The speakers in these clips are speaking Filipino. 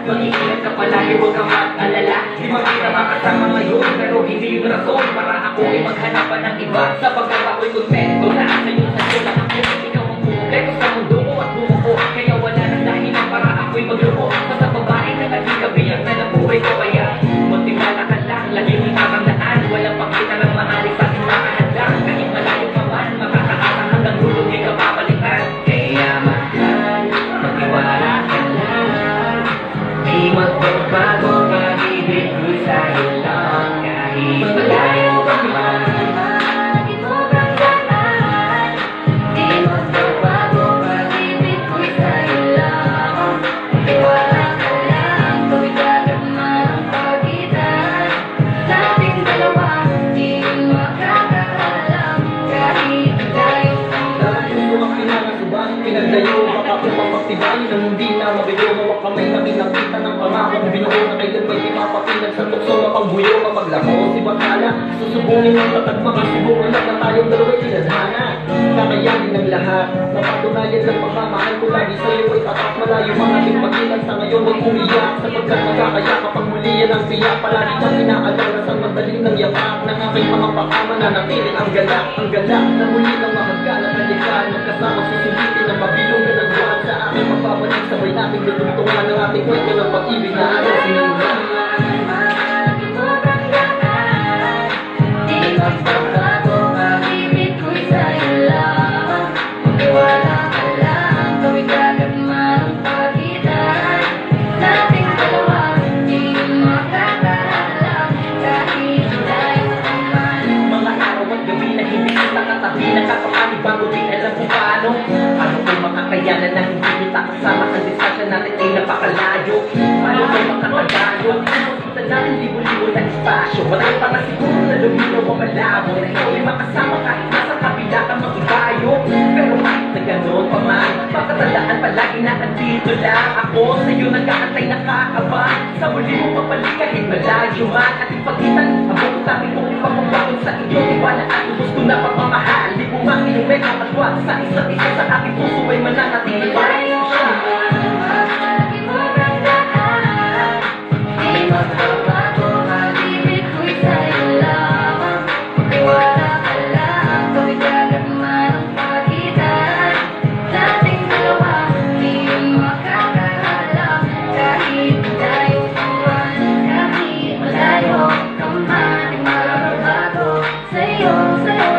Mag-iingat ka palagi, huwag kang mag-alala. Di man kita makasama ngayon, pero hindi yung rason para ako ay maghanapan ng iba. Sapagkat ako'y kontento na sa'yo lang ako. Ikaw ang kumpleto sa mundo ko at bumo ko. Kaya wala nang dahilan para ako'y magluko. Basta babae na naging kabiyak na ng buhay ko. Kaya magtiwala ka lang, laging itatandaan. Walang pakita ng mahalik sa ating makahadlang. Kahit malayo pa man, makakaasa hanggang dulo di ka papalitan. Kaya mahal, magtiwala ka lang. Di magbabago pag-ibig ko'y sa'yo lang. Kahit malayo pa man, Lagi mo kang mahal. Di magbabago pag-ibig ko'y sa'yo lang. Magtiwala ka lang, tuwing gagama ang pagitan nating dalawa. Di makakaalam kahit layo pa man. puso ang pinangasubang pinagdayo. Baka kung mapagtibayin ng hindi na mabiyo. Mawag kamay na pinakita ng pangako na binuo na kailan may ipapapilan sa tukso na pangbuyo. Mapaglako si Bakala, susubungin ng tatag makasubungan na tayong dalawa'y tinadhana. Kakayanin ng lahat, napatunayan ng pagmamahal ko lagi sa'yo ay tapat. Malayo ang ating magilan sa ngayon, huwag umiyak sapagkat magkakaya kapag muli yan ang tiyak. Palagi kang inaalala sa madaling ng yapak ng aking mga pakama na napilit ang galak na muli ng mahagkalat na likan. Magkasama susulitin ng mabilungan ng buwan sa aking magbabalik. Sabay nating tutungtungan ng ating kwento ng pag-ibig na ating sinundan. Lagi mo kang mahal. Di magbabago pag-ibig ko'y sa'yo lang. Magtiwala ka lang, tuwing gagama ang pagitan nating dalawa. Di makakaalam kahit layo pa man. Mga araw at gabi na hindi kita katabi, nakakapanibago di alam kung paano. Paano kung makakayanan na hindi kita kasama? Ang distansya natin ay napakalayo. Paano kung makakagano? Kita natin libo-libo na espasyo. Marami pa na siguro na luminaw ang malabo na ikaw ay makasama kahit nasa kabila ka mag-ibayo. Pero kahit na gano'n pa man, pakatandaan palagi na andito lang ako. Sa'yo nag-aantay nakakaba. Sa muli mo papalik kahit malayo man. At ipagitan ang buong tabi kong ipapapakon sa iyo. Tiwala at ubos ko na pagmamahal. Di mo makinumek ang matwag sa isa't isa sa ating puso ay mananatili para ito siya. Lagi mo kang mahal. Di magbabago pag-ibig ko'y sa'yo lang. Magtiwala ka lang, tuwing gagama ang pagitan nating dalawa. Di makakaalam kahit layo pa man. Kahit malayo ka man, di magbabago. Sa'yo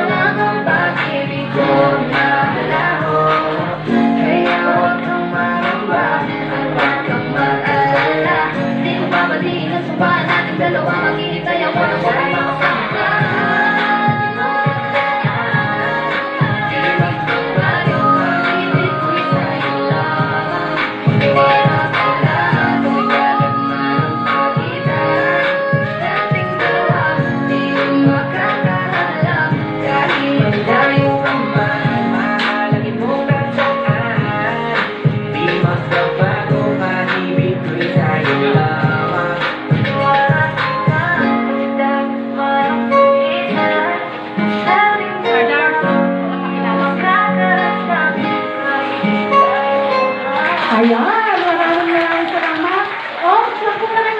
lang ang pag-ibig ko nagalaho. Kaya huwag kang maramba at huwag kang mag-alala. Di mo babaliin ang sumpa nating dalawa. Maghihintay ako ng walang makasama. Di magbabago pag-ibig ko'y sa'yo lang. Magtiwala ka lang, tuwing gagama ang pagitan nating dalawa. Di makakaalam kahit layo pa man. Mahalagin mo tandaan, di magbabago pag-ibig ko'y sa'yo lamang. Magtiwala ka lang, tuwing gagama ang pagitan nating dalawa. Di makakaalam kahit layo pa man. Ayan!